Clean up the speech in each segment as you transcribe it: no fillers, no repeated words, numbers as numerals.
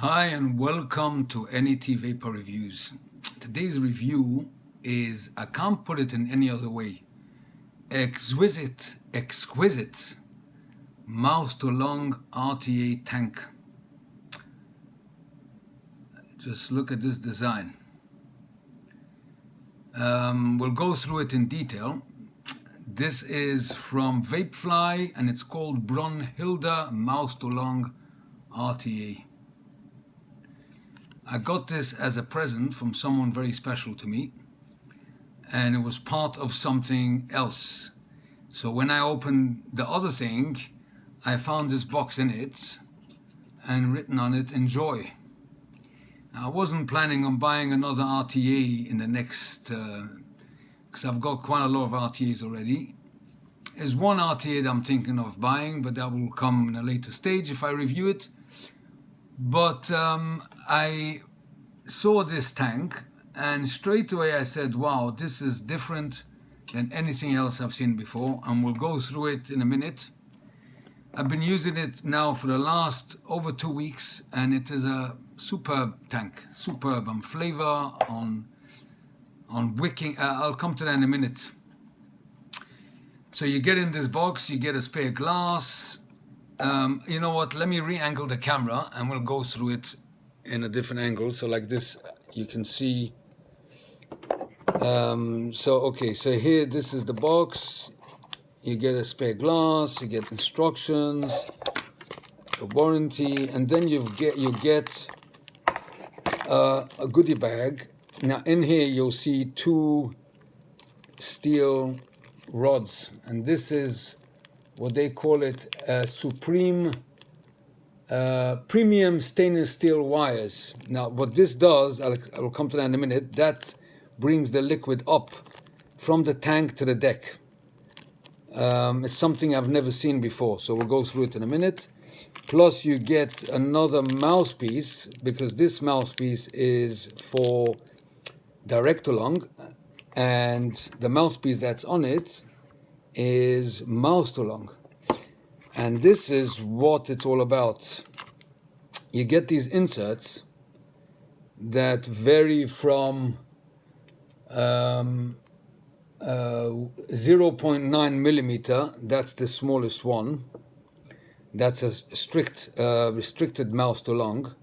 Hi and welcome to NET Vaper Reviews. Today's review is, I can't put it in any other way, exquisite mouth to lung RTA tank. Just look at this design. We'll go through it in detail. This is from Vapefly and it's called Brunhilde mouth to lung RTA. I got this as a present from someone very special to me, and it was part of something else. So when I opened the other thing, I found this box in it and written on it, enjoy. Now, I wasn't planning on buying another RTA in the next, because I've got quite a lot of RTAs already. There's one RTA that I'm thinking of buying, but that will come in a later stage if I review it. But I saw this tank and straight away I said, wow, this is different than anything else I've seen before, and we'll go through it in a minute. I've been using it now for the last over 2 weeks and it is a superb tank, superb on flavor, on wicking. I'll come to that in a minute. So you get in this box, you get a spare glass. You know what, let me re-angle the camera and we'll go through it in a different angle. So like this, you can see. So here, this is the box. You get a spare glass, you get instructions, a warranty, and then you get a goodie bag. Now in here you'll see 2 steel rods, and this is what they call it, premium stainless steel wires. Now what this does, I'll come to that in a minute, that brings the liquid up from the tank to the deck. It's something I've never seen before, so we'll go through it in a minute. Plus you get another mouthpiece, because this mouthpiece is for direct to lung, and the mouthpiece that's on it is mouth to lung. And this is what it's all about. You get these inserts that vary from 0.9 millimeter, that's the smallest one, that's a restricted mouth to lung,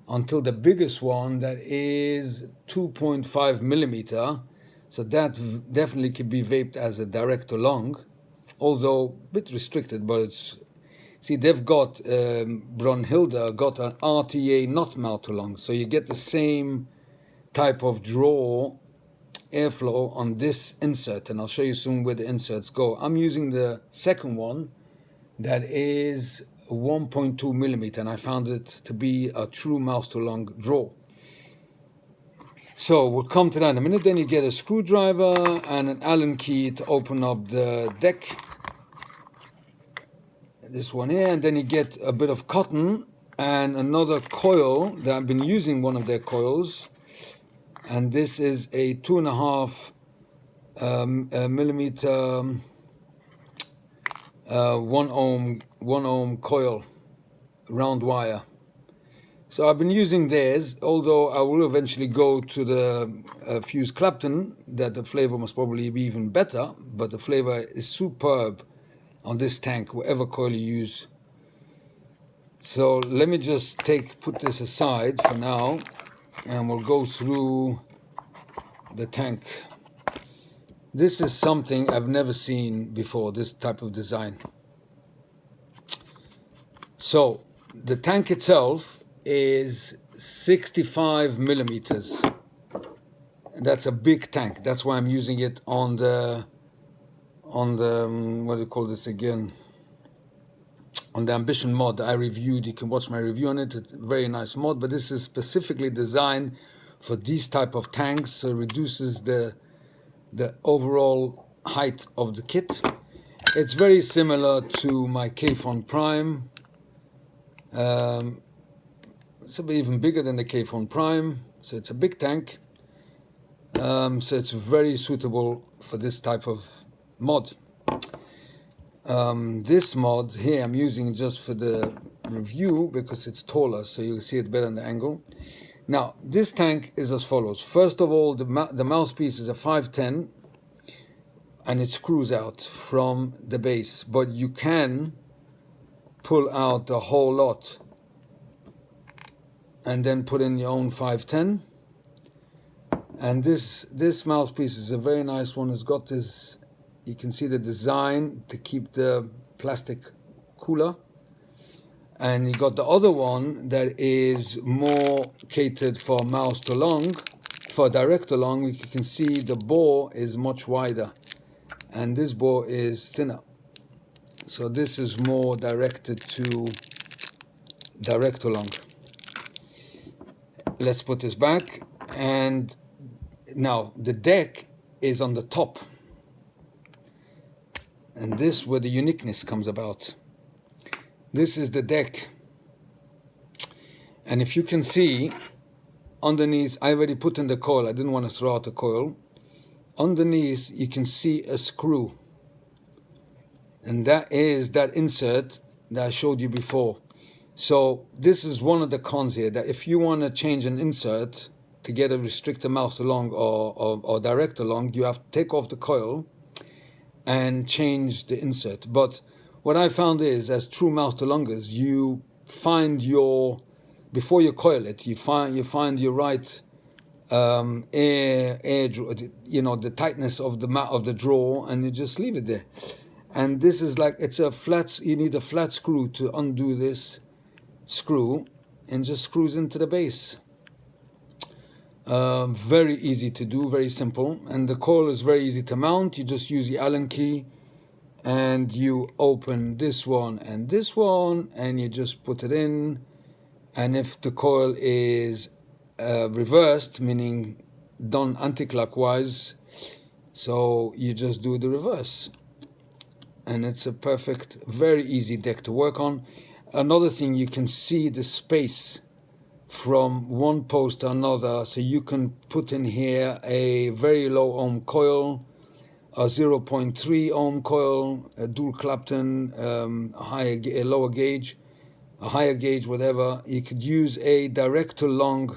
until the biggest one that is 2.5 millimeter. So that definitely could be vaped as a direct to lung, although a bit restricted, but it's, see, they've got, Brunhilde got an RTA not mouth to lung, so you get the same type of draw airflow on this insert, and I'll show you soon where the inserts go. I'm using the second one that is 1.2 millimeter, and I found it to be a true mouth to lung draw. So we'll come to that in a minute. Then you get a screwdriver and an Allen key to open up the deck. This one here, and then you get a bit of cotton and another coil that I've been using, one of their coils, and this is a 2.5 millimeter 1 ohm coil, round wire. So I've been using theirs, although I will eventually go to the fused Clapton, that the flavor must probably be even better, but the flavor is superb on this tank, whatever coil you use. So let me just put this aside for now, and we'll go through the tank. This is something I've never seen before, this type of design. So the tank itself is 65 millimeters. That's a big tank. That's why I'm using it on the what do you call this again? On the Ambition mod I reviewed. You can watch my review on it. It's a very nice mod, but this is specifically designed for these type of tanks, so it reduces the overall height of the kit. It's very similar to my K-Phone Prime. It's a bit even bigger than the K-Phone Prime, so it's a big tank. So it's very suitable for this type of mod. This mod here I'm using just for the review because it's taller, so you'll see it better in the angle. Now, this tank is as follows. First of all, the mouthpiece is a 510, and it screws out from the base, but you can pull out the whole lot and then put in your own 510. And this mouthpiece is a very nice one. It's got this, you can see the design to keep the plastic cooler. And you got the other one that is more catered for mouth to lung, for direct to lung. You can see the bore is much wider, and this bore is thinner. So this is more directed to direct to lung. Let's put this back, and now the deck is on the top, and this is where the uniqueness comes about. This is the deck, and if you can see underneath, I already put in the coil. I didn't want to throw out the coil. Underneath you can see a screw, and that is that insert that I showed you before. So this is one of the cons here, that if you want to change an insert to get a restrictor mouth to lung or direct to lung, you have to take off the coil and change the insert. But what I found is, as true mouth to lungers, you find your, before you coil it, you find your right air, you know, the tightness of the draw, and you just leave it there. And this is like, it's a flat, you need a flat screw to undo this screw, and just screws into the base. Very easy to do, very simple. And the coil is very easy to mount. You just use the Allen key, and you open this one, and you just put it in. And if the coil is reversed, meaning done anti-clockwise, so you just do the reverse, and it's a perfect, very easy deck to work on. Another thing, you can see the space from one post to another, so you can put in here a very low ohm coil, a 0.3 ohm coil, a dual Clapton, a lower gauge, a higher gauge, whatever. You could use a direct to lung,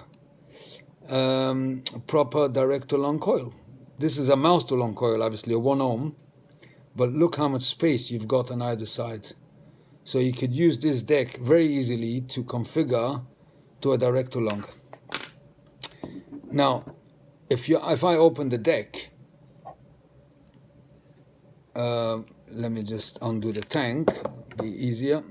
proper direct to lung coil. This is a mouth to lung coil, obviously a 1 ohm, but look how much space you've got on either side. So you could use this deck very easily to configure to a direct to lung. Now, if I open the deck, let me just undo the tank, be easier.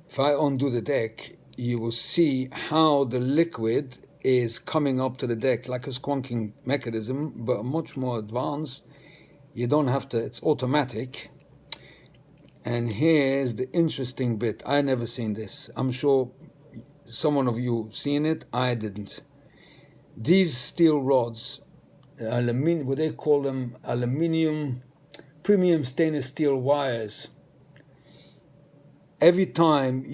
If I undo the deck, you will see how the liquid is coming up to the deck, like a squonking mechanism, but much more advanced. You don't have to, it's automatic. And here's the interesting bit. I never seen this. I'm sure someone of you seen it. I didn't. These steel rods, aluminium, what they call them, aluminium, premium stainless steel wires. Every time,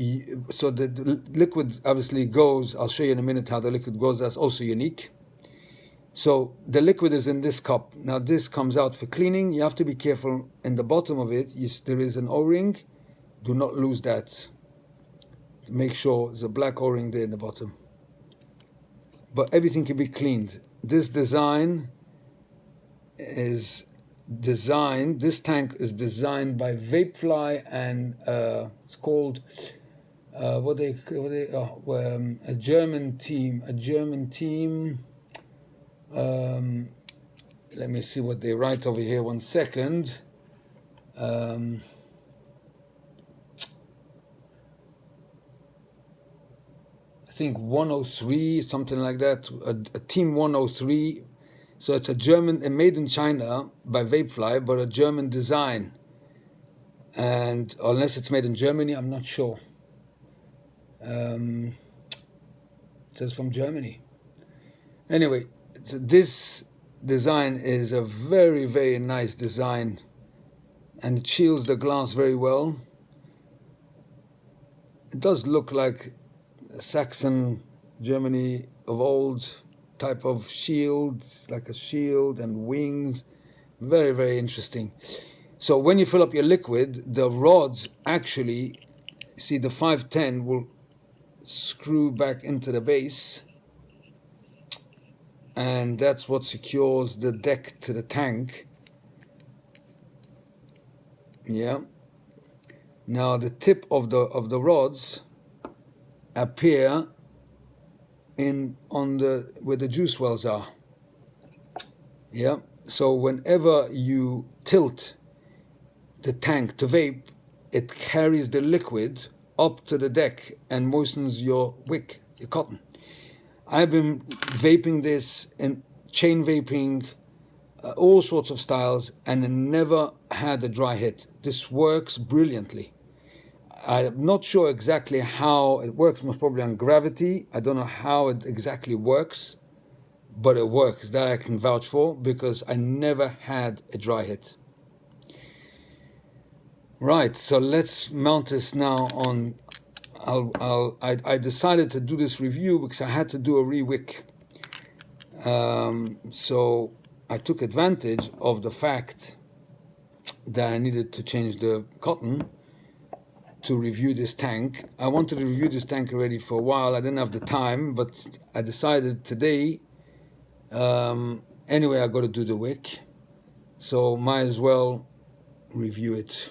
so the liquid obviously goes, I'll show you in a minute how the liquid goes, that's also unique. So the liquid is in this cup. Now this comes out for cleaning. You have to be careful. In the bottom of it, there is an O-ring. Do not lose that. Make sure there's a black O-ring there in the bottom. But everything can be cleaned. This design is designed, this tank is designed by Vapefly, and it's called a German team. Let me see what they write over here, 1 second. I think 103, something like that, a team 103. So it's a German, made in China by Vapefly, but a German design. And unless it's made in Germany, I'm not sure. It says from Germany. Anyway, so this design is a very, very nice design, and it shields the glass very well. It does look like Saxon Germany of old type of shield, like a shield and wings. Very, very interesting. So when you fill up your liquid, the rods actually you see the 510 will screw back into the base, and that's what secures the deck to the tank. Yeah. Now the tip of the rods appear where the juice wells are. Yeah. So whenever you tilt the tank to vape, it carries the liquid up to the deck and moistens your wick, your cotton. I've been vaping this and chain vaping, all sorts of styles, and never had a dry hit. This works brilliantly. I'm not sure exactly how it works, most probably on gravity. I don't know how it exactly works, but it works. That I can vouch for, because I never had a dry hit. Right, so let's mount this now on. I decided to do this review because I had to do a re-wick. So I took advantage of the fact that I needed to change the cotton to review this tank. I wanted to review this tank already for a while. I didn't have the time, but I decided today, anyway, I got to do the wick, so might as well review it.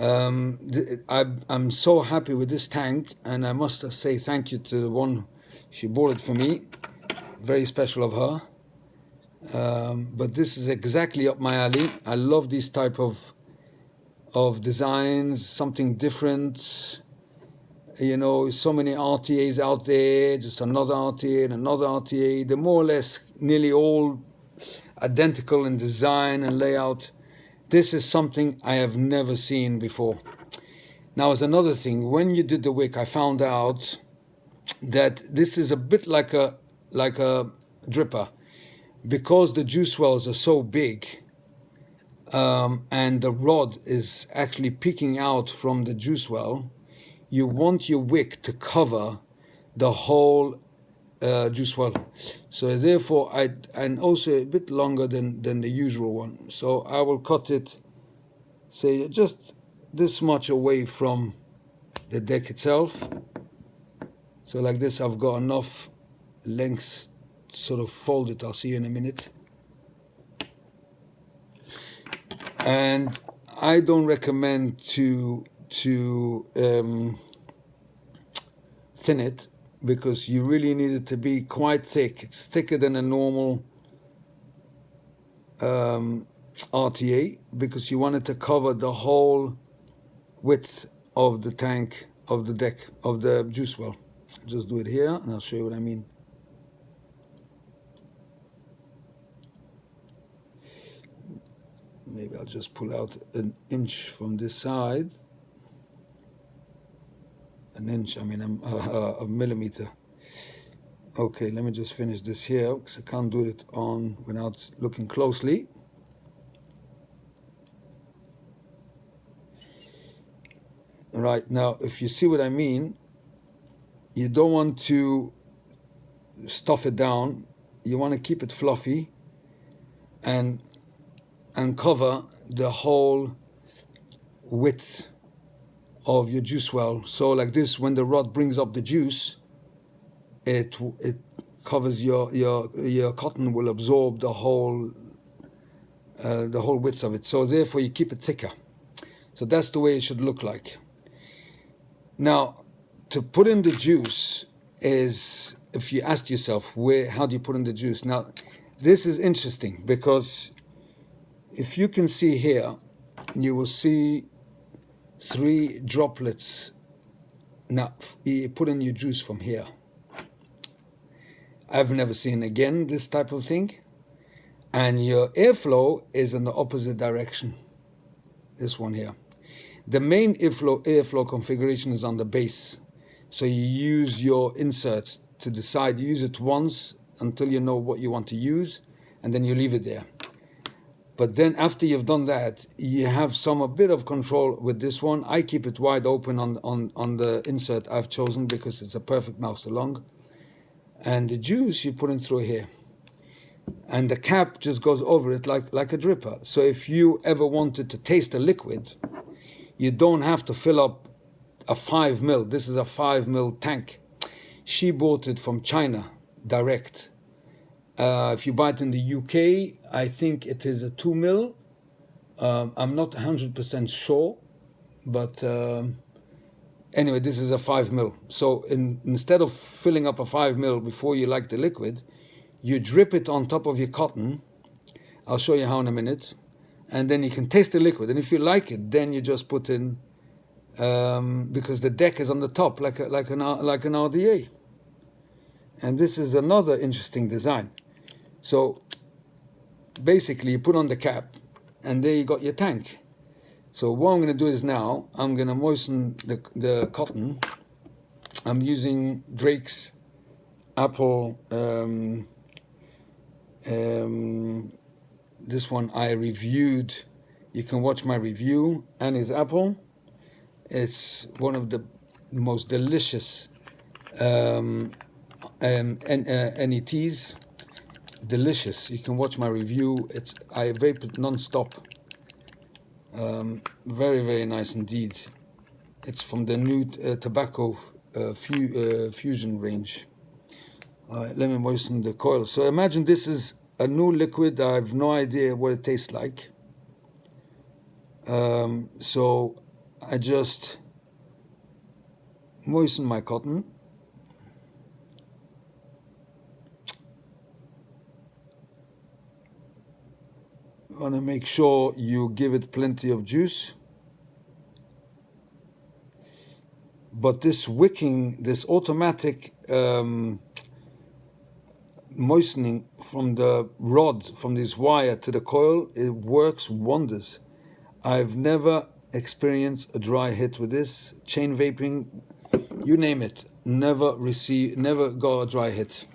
I'm so happy with this tank, and I must say thank you to the one, she bought it for me, very special of her. But this is exactly up my alley. I love these type of designs, something different. You know, so many RTAs out there, just another RTA and another RTA. They're more or less nearly all identical in design and layout. This is something I have never seen before. Now, as another thing, when you did the wick, I found out that this is a bit like a dripper, because the juice wells are so big, and the rod is actually peeking out from the juice well. You want your wick to cover the whole juice well, so therefore and also a bit longer than the usual one. So I will cut it, say just this much away from the deck itself. So like this, I've got enough length to sort of fold it. I'll see you in a minute. And I don't recommend to thin it, because you really need it to be quite thick. It's thicker than a normal RTA, because you want it to cover the whole width of the tank, of the deck, of the juice well. I'll just do it here and I'll show you what I mean. Maybe I'll just pull out an inch from this side. An inch, I mean a millimeter. Okay, let me just finish this here, because I can't do it on without looking closely. Right, now if you see what I mean, you don't want to stuff it down. You want to keep it fluffy and cover the whole width of your juice well. So like this, when the rod brings up the juice, it covers your cotton, will absorb the whole width of it. So therefore you keep it thicker. So that's the way it should look like. Now, to put in the juice is, if you ask yourself, how do you put in the juice? Now, this is interesting, because if you can see here, you will see 3 droplets. Now, you put in your juice from here. I've never seen again this type of thing. And your airflow is in the opposite direction. This one here. The main airflow configuration is on the base. So you use your inserts to decide. You use it once until you know what you want to use, and then you leave it there. But then after you've done that, you have a bit of control with this one. I keep it wide open on the insert I've chosen, because it's a perfect mouse along. And the juice you put in through here. And the cap just goes over it like a dripper. So if you ever wanted to taste a liquid, you don't have to fill up a 5 mil. This is a 5 mil tank. She bought it from China direct. If you buy it in the UK, I think it is a 2 mil. I'm not 100% sure, but anyway, this is a 5 mil. So instead of filling up a 5 mil before you like the liquid, you drip it on top of your cotton. I'll show you how in a minute. And then you can taste the liquid. And if you like it, then you just put in, because the deck is on the top, like an RDA. And this is another interesting design. So basically, you put on the cap, and there you got your tank. So what I'm going to do is now, I'm going to moisten the cotton. I'm using Drake's Apple. This one I reviewed. You can watch my review. And his Apple. It's one of the most delicious NETs. Delicious. You can watch my review. I vape it non-stop. Very, very nice indeed. It's from the new tobacco fusion range. Let me moisten the coil. So imagine this is a new liquid. I have no idea what it tastes like. So I just moisten my cotton. You want to make sure you give it plenty of juice. But this wicking, this automatic moistening from the rod, from this wire to the coil, it works wonders. I've never experienced a dry hit with this. Chain vaping, you name it, never got a dry hit.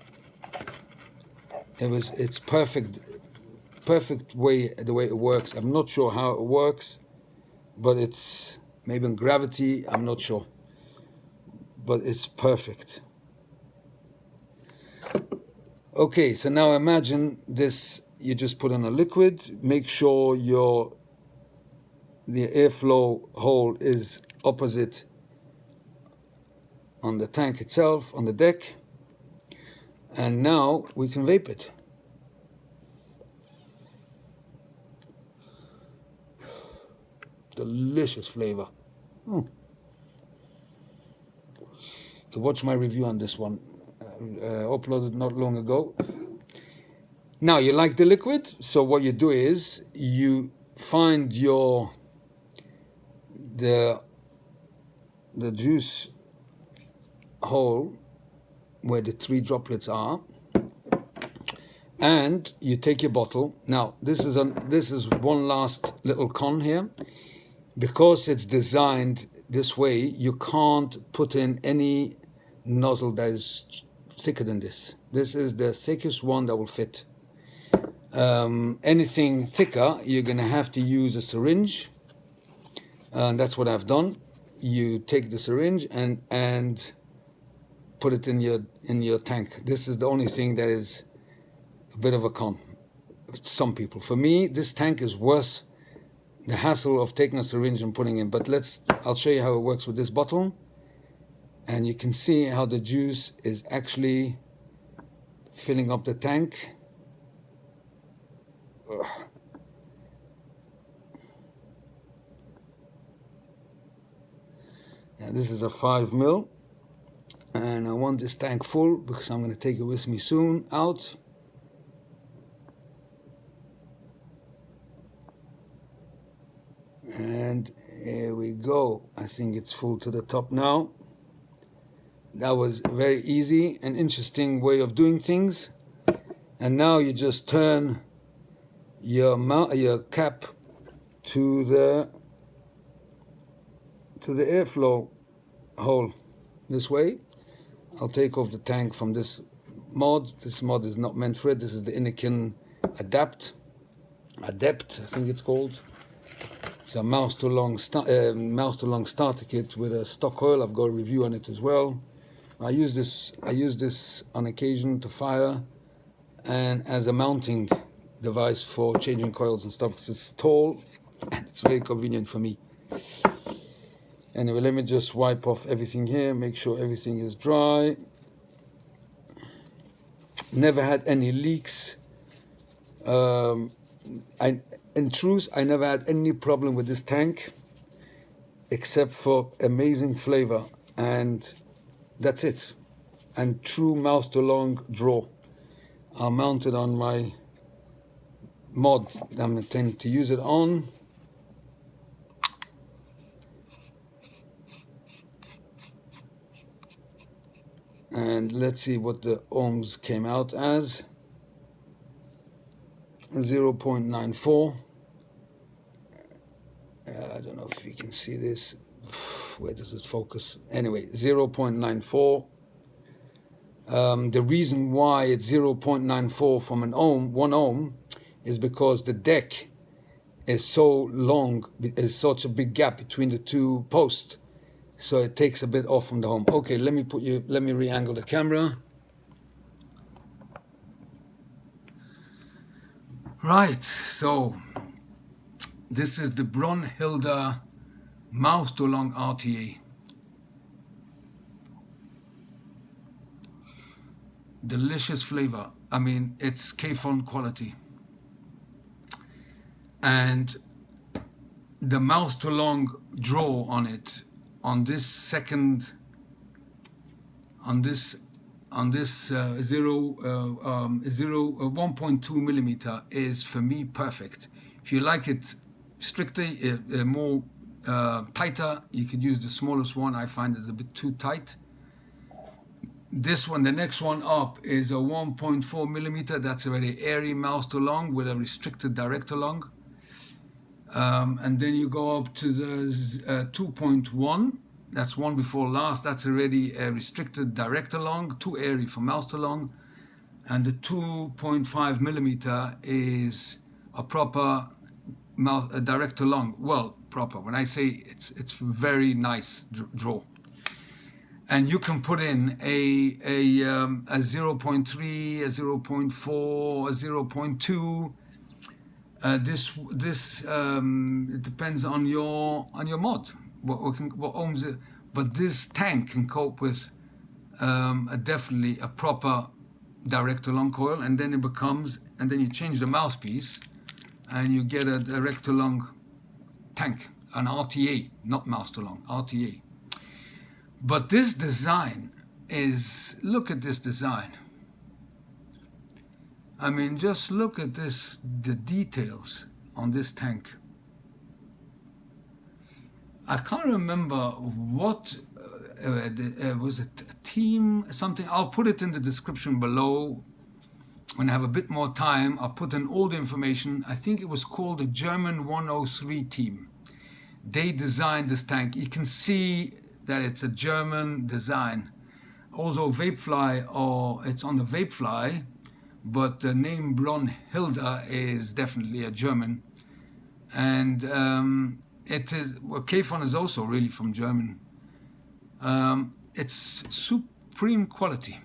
It's perfect way, the way it works. I'm not sure how it works, but it's maybe in gravity, I'm not sure, but it's perfect. Okay, so now imagine this, you just put in a liquid, make sure the airflow hole is opposite on the tank itself, on the deck, and now we can vape it. Delicious flavor. So watch my review on this one, uploaded not long ago. Now you like the liquid, so what you do is you find the juice hole where the 3 droplets are, and you take your bottle. Now this is one last little con here. Because it's designed this way, you can't put in any nozzle that is thicker than this. This is the thickest one that will fit. Anything thicker, you're going to have to use a syringe. And that's what I've done. You take the syringe and put it in your tank. This is the only thing that is a bit of a con. Some people. For me, this tank is worth the hassle of taking a syringe and putting in. But I'll show you how it works with this bottle. And you can see how the juice is actually filling up the tank. Ugh. Now this is a 5 mil. And I want this tank full because I'm going to take it with me soon out. And here we go. I think it's full to the top now. That was very easy and interesting way of doing things. And now you just turn your cap to the airflow hole this way. I'll take off the tank from this mod. This mod is not meant for it. This is the Innikin Adept, I think it's called. It's a mouse to long starter kit with a stock coil. I've got a review on it as well. I use this on occasion to fire and as a mounting device for changing coils and stuff. It's tall and it's very convenient for me. Anyway, let me just wipe off everything here, make sure everything is dry. Never had any leaks. In truth, I never had any problem with this tank, except for amazing flavor, and that's it. And true mouth to long draw. I'll mount it on my mod I'm intending to use it on. And let's see what the ohms came out as. 0.94. I don't know if you can see this. Where does it focus? Anyway, 0.94. The reason why it's 0.94 from an ohm, 1 ohm, is because the deck is so long, is such a big gap between the two posts, so it takes a bit off from the ohm. Okay, let me re-angle the camera. Right, so this is the Brunhilde mouth to long RTA. Delicious flavor. I mean, it's K-phone quality. And the mouth to long draw on it, on this second, on this 1.2 millimeter is for me perfect. If you like it strictly, more tighter, you could use the smallest one. I find it's a bit too tight. This one, the next one up, is a 1.4 millimeter. That's a very airy mouth to long with a restricted direct to long. And then you go up to the 2.1. That's one before last. That's already a restricted direct to long, too airy for mouth to long. And the 2.5 millimeter is a proper direct to long. Well, proper. When I say it's very nice draw. And you can put in a 0.3, a 0.4, a 0.2. It depends on your mod. What ohms it, but this tank can cope with definitely a proper direct to long coil, and then it becomes, and then you change the mouthpiece, and you get a direct to long tank, an RTA, not mouth to long, RTA. But this design is, look at this design. I mean, just look at this, the details on this tank. I can't remember what, was it a team, something? I'll put it in the description below. When I have a bit more time, I'll put in all the information. I think it was called the German 103 team. They designed this tank. You can see that it's a German design. Although Vapefly, or it's on the Vapefly, but the name Brunhilde is definitely a German. And it is, well, K-phone is also really from German. It's supreme quality.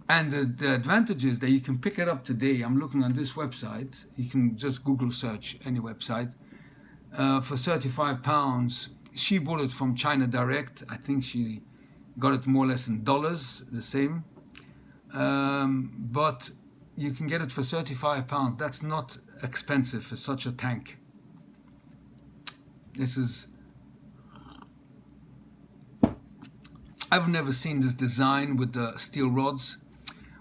And the advantage is that you can pick it up today. I'm looking on this website. You can just Google search any website. For £35. She bought it from China Direct. I think she got it more or less in dollars, the same. But you can get it for £35. That's not expensive for such a tank. This is, I've never seen this design with the steel rods,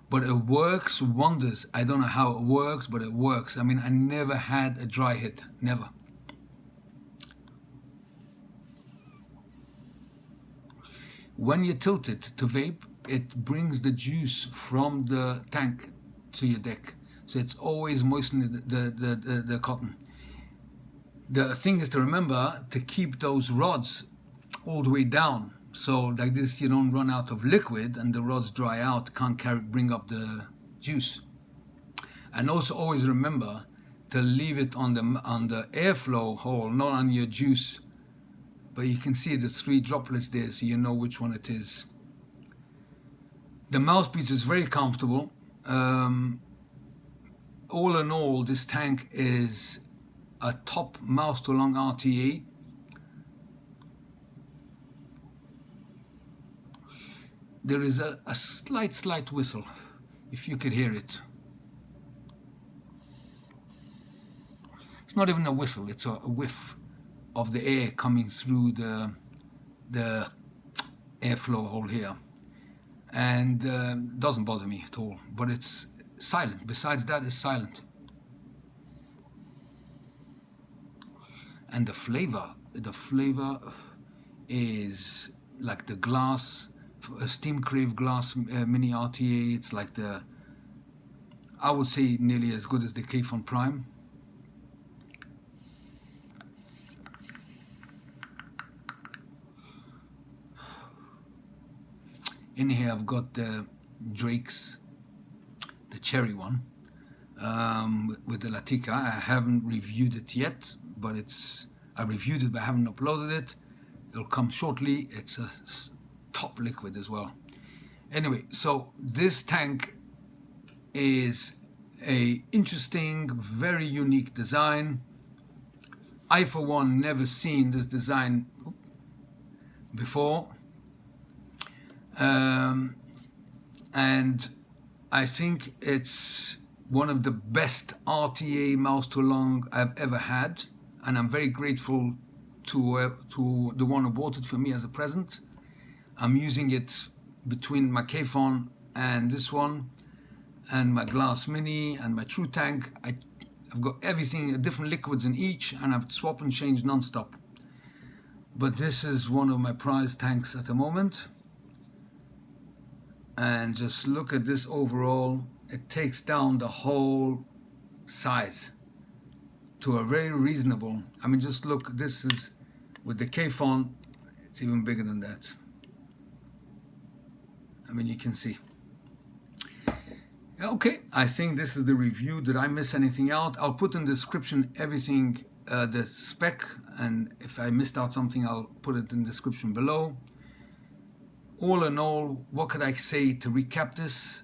but it works wonders. I don't know how it works, but it works. I mean, I never had a dry hit, never. When you tilt it to vape, it brings the juice from the tank to your deck. So it's always moistening the cotton. The thing is to remember to keep those rods all the way down. So like this, you don't run out of liquid and the rods dry out, can't bring up the juice. And also always remember to leave it on the airflow hole, not on your juice. But you can see the 3 droplets there, so you know which one it is. The mouthpiece is very comfortable. All in all, this tank is a top mouth to long RTA. there is a slight whistle, if you could hear it. It's not even a whistle, it's a whiff of the air coming through the airflow hole here, and doesn't bother me at all, but it's silent. Besides that, it's silent. And the flavor is like the glass, Steam Crave glass mini RTA. It's like I would say nearly as good as the K-Fon Prime. In here I've got the Drake's, the cherry one, with the Latika. I haven't reviewed it yet, but I reviewed it but I haven't uploaded it. It'll come shortly. It's a top liquid as well. Anyway, so this tank is a interesting, very unique design. I for one never seen this design before. And I think it's one of the best RTA mouth to lung I've ever had, and I'm very grateful to the one who bought it for me as a present. I'm using it between my K-Fon and this one, and my glass mini and my true tank. I've got everything, different liquids in each, and I've swapped and changed non-stop. But this is one of my prized tanks at the moment. And just look at this overall. It takes down the whole size to a very reasonable. I mean, just look, this is with the K-Fon, it's even bigger than that. I mean, you can see. Okay, I think this is the review. Did I miss anything out? I'll put in the description everything, the spec, and if I missed out something, I'll put it in the description below. All in all, what could I say to recap this?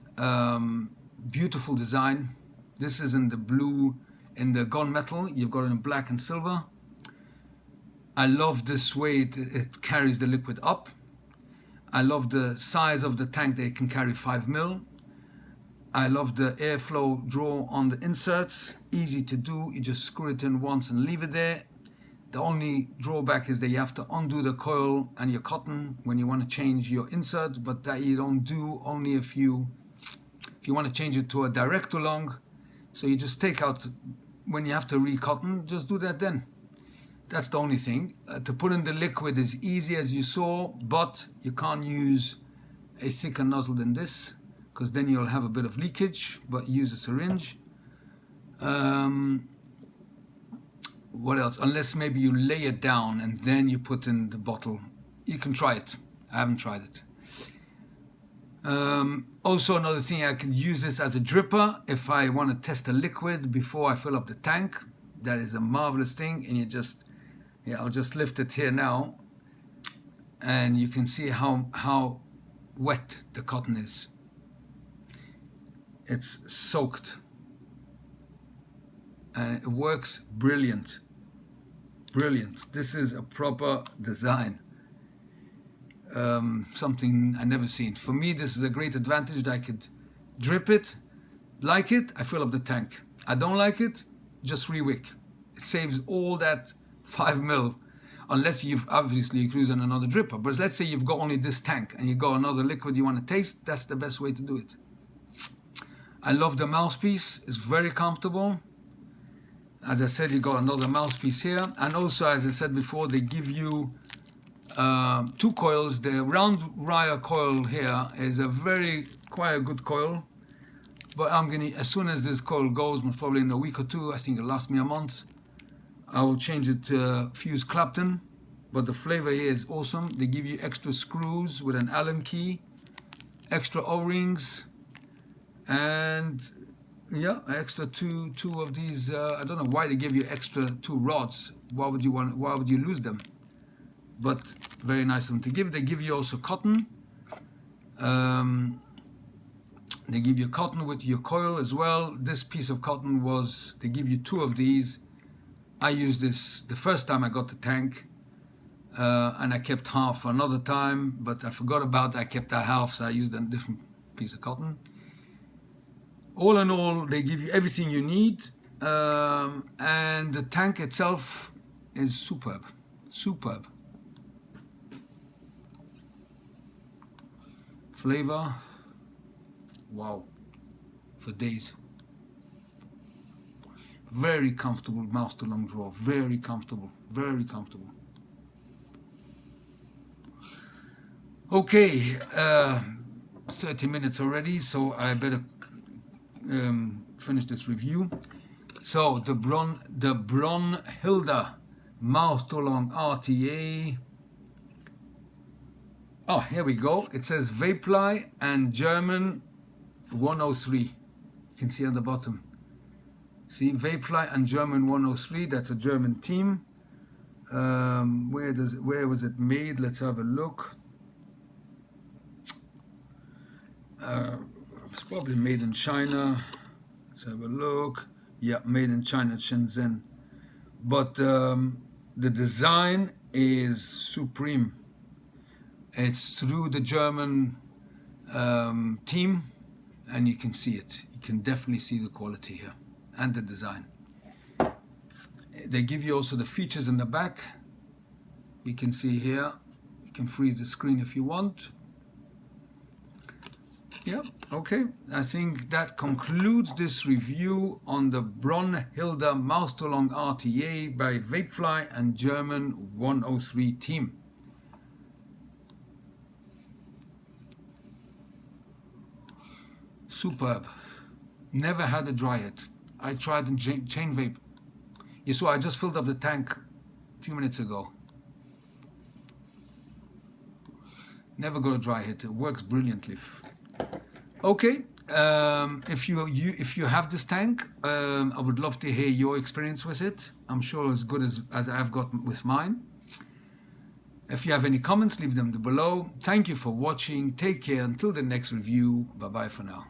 Beautiful design. This is in the blue, in the gunmetal. You've got it in black and silver. I love this way it carries the liquid up. I love the size of the tank that it can carry 5 mil. I love the airflow draw on the inserts. Easy to do. You just screw it in once and leave it there. The only drawback is that you have to undo the coil and your cotton when you want to change your insert, but that you don't do only if you want to change it to a direct to lung. So you just take out, when you have to re-cotton, just do that then. That's the only thing. To put in the liquid is easy as you saw, but you can't use a thicker nozzle than this, because then you'll have a bit of leakage, but use a syringe. What else? Unless maybe you lay it down and then you put in the bottle. You can try it. I haven't tried it. Also, another thing, I could use this as a dripper if I want to test a liquid before I fill up the tank. That is a marvelous thing. And you just, yeah, I'll just lift it here now, and you can see how wet the cotton is. It's soaked, and it works brilliant. Brilliant. This is a proper design. Something I never seen. For me, this is a great advantage that I could drip it. Like it, I fill up the tank. I don't like it, just re-wick. It saves all that 5 mil, unless you've obviously using another dripper. But let's say you've got only this tank and you got another liquid you want to taste, that's the best way to do it. I love the mouthpiece. It's very comfortable. As I said, you got another mouthpiece here, and also, as I said before, they give you 2 coils. The round wire coil here is quite a good coil, but I'm gonna, as soon as this coil goes, most probably in a week or 2, I think it'll last me a month, I will change it to fuse Clapton. But the flavor here is awesome. They give you extra screws with an Allen key, extra O-rings, and yeah, extra two of these. I don't know why they give you extra 2 rods. Why would you lose them? But very nice of them to give. They give you also cotton. They give you cotton with your coil as well. This piece of cotton they give you 2 of these. I used this the first time I got the tank. and I kept half for another time, but I forgot about that. I kept that half, so I used a different piece of cotton. All in all, they give you everything you need, and the tank itself is superb. Superb. Flavor, wow, for days. Very comfortable mouth to lung draw, very comfortable, very comfortable. Okay, 30 minutes already, so I better finish this review. So the Brunhilde mouth to lung RTA. Oh, here we go. It says Vapefly and German 103. You can see on the bottom. See, Vapefly and German 103. That's a German team. Where was it made? Let's have a look. It's probably made in China. Let's have a look. Yeah, made in China, Shenzhen. But the design is supreme. It's through the German team, and you can see it. You can definitely see the quality here and the design. They give you also the features in the back. You can see here. You can freeze the screen if you want. Yeah, okay. I think that concludes this review on the Brunhilde mouth to lung RTA by Vapefly and German 103 team. Superb. Never had a dry hit. I tried in chain vape. You saw I just filled up the tank a few minutes ago. Never got a dry hit. It works brilliantly. Okay, if you have this tank, I would love to hear your experience with it. I'm sure as good as I've got with mine. If you have any comments, leave them below. Thank you for watching. Take care until the next review. Bye bye for now.